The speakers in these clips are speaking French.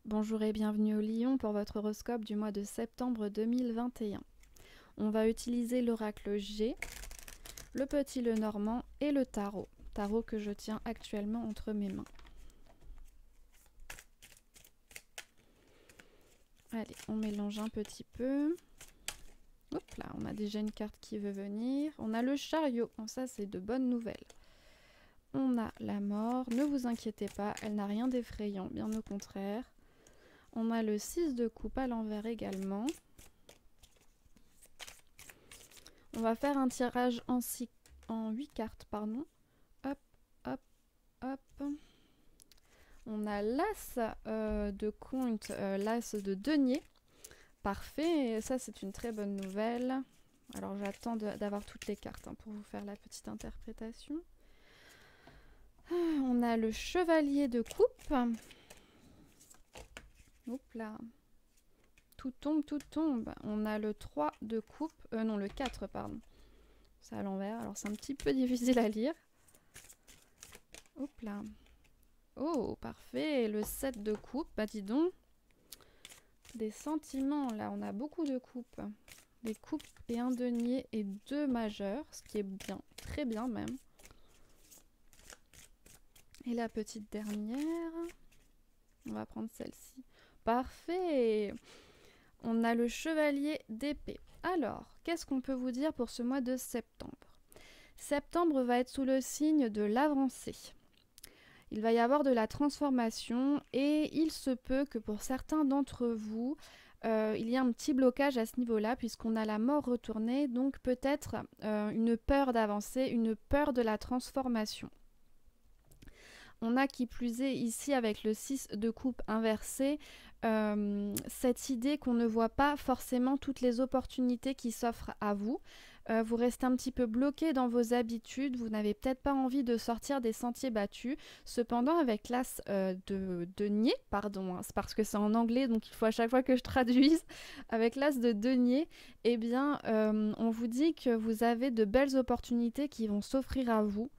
Bonjour et bienvenue au Lion pour votre horoscope du mois de septembre 2021. On va utiliser l'oracle G, le petit Lenormand et le tarot. Tarot que je tiens actuellement entre mes mains. Allez, on mélange un petit peu. Hop là, on a déjà une carte qui veut venir. On a le chariot, bon, ça c'est de bonnes nouvelles. On a la mort, ne vous inquiétez pas, elle n'a rien d'effrayant, bien au contraire. On a le 6 de coupe à l'envers également. On va faire un tirage en 8 cartes, pardon. Hop, hop, hop. On a l'as de compte, l'as de denier. Parfait, et ça c'est une très bonne nouvelle. Alors j'attends d'avoir toutes les cartes pour vous faire la petite interprétation. On a le chevalier de coupe. Hop là. Tout tombe, tout tombe. On a le 3 de coupe. Non, le 4, pardon. C'est à l'envers, alors c'est un petit peu difficile à lire. Hop là. Oh, parfait. Et le 7 de coupe, bah dis donc. Des sentiments, là, on a beaucoup de coupes. Des coupes et un denier et 2 majeurs, ce qui est bien, très bien même. Et la petite dernière, on va prendre celle-ci. Parfait. On a le chevalier d'épée. Alors, qu'est-ce qu'on peut vous dire pour ce mois de septembre? Septembre va être sous le signe de l'avancée. Il va y avoir de la transformation et il se peut que pour certains d'entre vous, il y ait un petit blocage à ce niveau-là puisqu'on a la mort retournée, donc peut-être une peur d'avancer, une peur de la transformation. On a qui plus est ici avec le 6 de coupe inversé, cette idée qu'on ne voit pas forcément toutes les opportunités qui s'offrent à vous. Vous restez un petit peu bloqué dans vos habitudes, vous n'avez peut-être pas envie de sortir des sentiers battus. Cependant, avec l'as de denier, pardon, c'est parce que c'est en anglais, donc il faut à chaque fois que je traduise, avec l'as de denier, eh bien, on vous dit que vous avez de belles opportunités qui vont s'offrir à vous.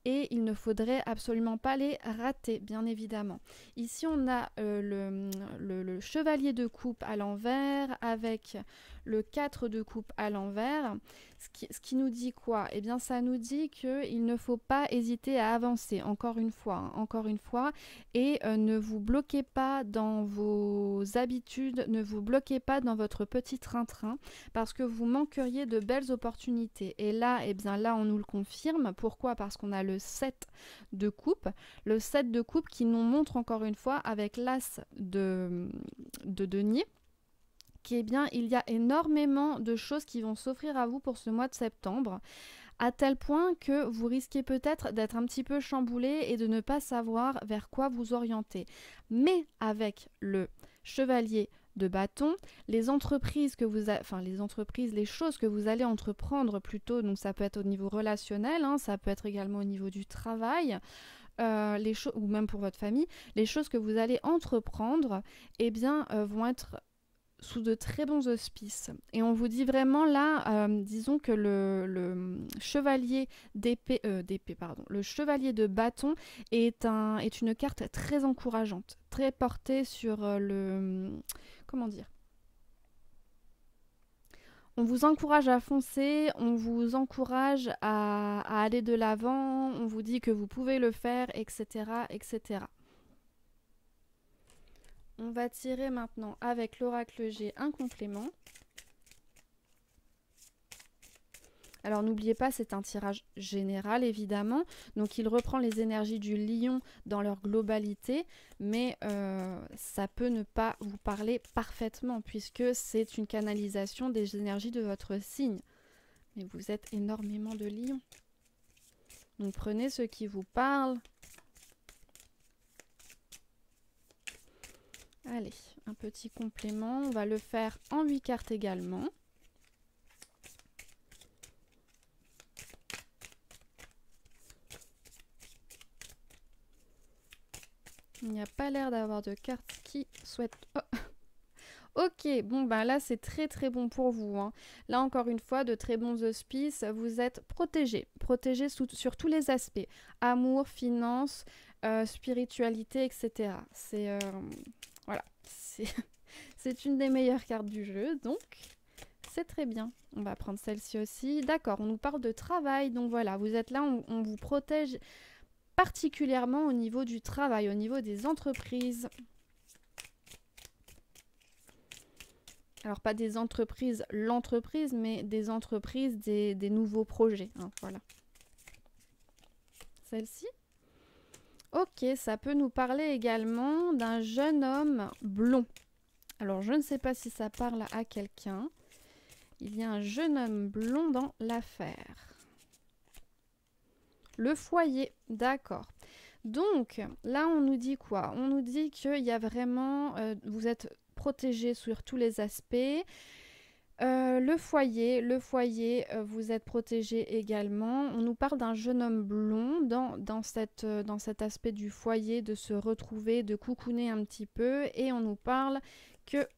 Et il ne faudrait absolument pas les rater, bien évidemment. Ici, on a le chevalier de coupe à l'envers avec le 4 de coupe à l'envers. Ce qui nous dit quoi? Eh bien, ça nous dit qu'il ne faut pas hésiter à avancer, encore une fois. Et ne vous bloquez pas dans vos habitudes, ne vous bloquez pas dans votre petit train-train, parce que vous manqueriez de belles opportunités. Et là, eh bien, là, on nous le confirme. Pourquoi? Parce qu'on a le 7 de coupe. Le 7 de coupe qui nous montre encore une fois avec l'as de denier. Eh bien, il y a énormément de choses qui vont s'offrir à vous pour ce mois de septembre, à tel point que vous risquez peut-être d'être un petit peu chamboulé et de ne pas savoir vers quoi vous orienter. Mais avec le chevalier de bâton, les entreprises que vous les choses que vous allez entreprendre plutôt, donc ça peut être au niveau relationnel, ça peut être également au niveau du travail, ou même pour votre famille, les choses que vous allez entreprendre, eh bien, vont être sous de très bons auspices. Et on vous dit vraiment là, disons que le chevalier le chevalier de bâton est une carte très encourageante, très portée sur comment dire? On vous encourage à foncer, on vous encourage à aller de l'avant, on vous dit que vous pouvez le faire, etc., etc. On va tirer maintenant avec l'oracle G un complément. Alors n'oubliez pas, c'est un tirage général évidemment, donc il reprend les énergies du lion dans leur globalité, mais ça peut ne pas vous parler parfaitement puisque c'est une canalisation des énergies de votre signe. Mais vous êtes énormément de lions. Donc prenez ce qui vous parle. Allez, un petit complément, on va le faire en 8 cartes également. Il n'y a pas l'air d'avoir de cartes qui souhaitent... Oh. Ok, bon ben là c'est très très bon pour vous. Là encore une fois, de très bons auspices, vous êtes protégés sur tous les aspects. Amour, finances, spiritualité, etc. Voilà, c'est une des meilleures cartes du jeu, donc c'est très bien. On va prendre celle-ci aussi. D'accord, on nous parle de travail, donc voilà, vous êtes là, on vous protège particulièrement au niveau du travail, au niveau des entreprises. Alors pas des entreprises, l'entreprise, mais des entreprises, des nouveaux projets. Hein, voilà. Celle-ci. Ok, ça peut nous parler également d'un jeune homme blond. Alors je ne sais pas si ça parle à quelqu'un. Il y a un jeune homme blond dans l'affaire. Le foyer, d'accord. Donc là on nous dit quoi? On nous dit qu'il y a vraiment, vous êtes protégé sur tous les aspects. Le foyer, vous êtes protégé également. On nous parle d'un jeune homme blond dans cet aspect du foyer, de se retrouver, de coucouner un petit peu. Et on nous parle que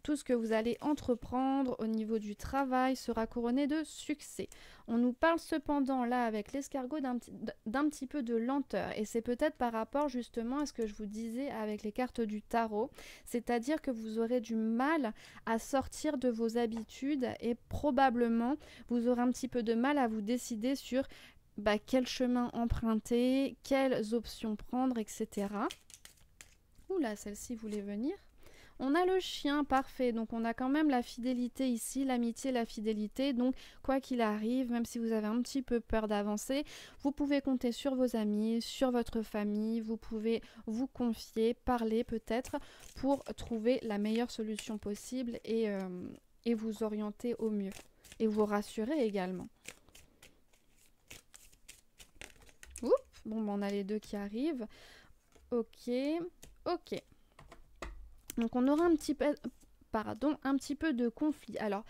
tout ce que vous allez entreprendre au niveau du travail sera couronné de succès. On nous parle cependant là avec l'escargot d'un petit peu de lenteur et c'est peut-être par rapport justement à ce que je vous disais avec les cartes du tarot, c'est-à-dire que vous aurez du mal à sortir de vos habitudes et probablement vous aurez un petit peu de mal à vous décider sur quel chemin emprunter, quelles options prendre, etc. Oula, celle-ci voulait venir. On a le chien, parfait, donc on a quand même la fidélité ici, l'amitié, la fidélité, donc quoi qu'il arrive, même si vous avez un petit peu peur d'avancer, vous pouvez compter sur vos amis, sur votre famille, vous pouvez vous confier, parler peut-être pour trouver la meilleure solution possible et vous orienter au mieux et vous rassurer également. Oups, bon, on a les deux qui arrivent, ok. Donc on aura un petit peu de conflit. Alors,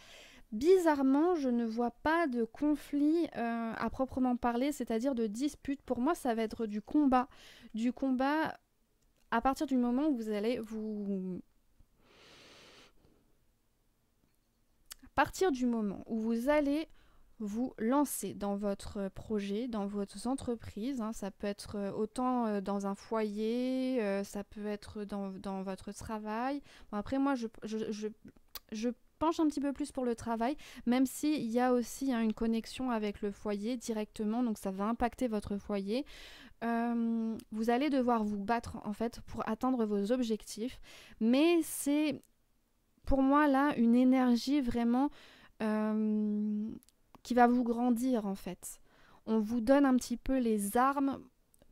bizarrement, je ne vois pas de conflit à proprement parler, c'est-à-dire de dispute. Pour moi, ça va être du combat. Du combat à partir du moment où vous allez vous... À partir du moment où vous allez vous lancer dans votre projet, dans votre entreprise. Hein, ça peut être autant dans un foyer, ça peut être dans votre travail. Bon, après, moi, je penche un petit peu plus pour le travail, même s'il y a aussi une connexion avec le foyer directement, donc ça va impacter votre foyer. Vous allez devoir vous battre, en fait, pour atteindre vos objectifs. Mais c'est, pour moi, là, une énergie vraiment... qui va vous grandir en fait. On vous donne un petit peu les armes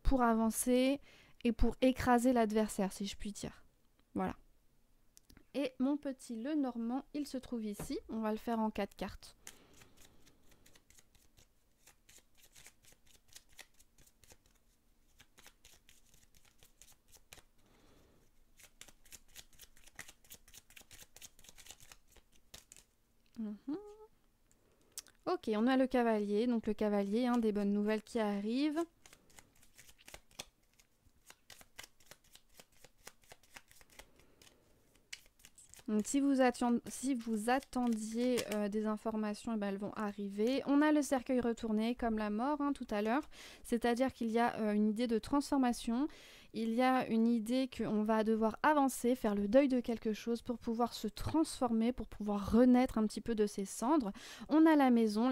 pour avancer et pour écraser l'adversaire, si je puis dire. Voilà. Et mon petit Lenormand, il se trouve ici. On va le faire en 4 cartes. Ok, on a le cavalier. Donc le cavalier, des bonnes nouvelles qui arrivent. Donc, si vous attendiez des informations, elles vont arriver. On a le cercueil retourné comme la mort tout à l'heure. C'est-à-dire qu'il y a une idée de transformation. Il y a une idée qu'on va devoir avancer, faire le deuil de quelque chose pour pouvoir se transformer, pour pouvoir renaître un petit peu de ses cendres. On a la maison,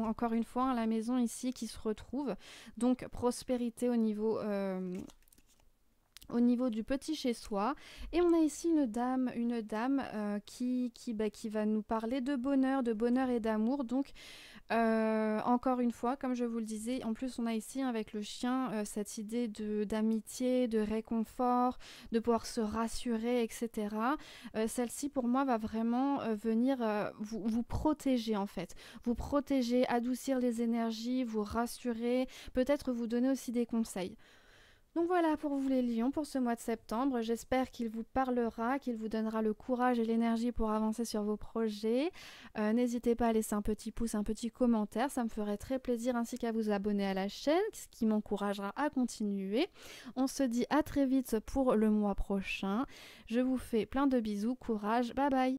encore une fois, la maison ici qui se retrouve. Donc prospérité au niveau du petit chez soi. Et on a ici une dame qui va nous parler de bonheur et d'amour. Donc encore une fois, comme je vous le disais, en plus on a ici avec le chien cette idée d'amitié, de réconfort, de pouvoir se rassurer, etc. Celle-ci pour moi va vraiment venir vous protéger en fait. Vous protéger, adoucir les énergies, vous rassurer, peut-être vous donner aussi des conseils. Donc voilà pour vous les lions pour ce mois de septembre. J'espère qu'il vous parlera, qu'il vous donnera le courage et l'énergie pour avancer sur vos projets. N'hésitez pas à laisser un petit pouce, un petit commentaire, ça me ferait très plaisir, ainsi qu'à vous abonner à la chaîne, ce qui m'encouragera à continuer. On se dit à très vite pour le mois prochain. Je vous fais plein de bisous, courage, bye bye.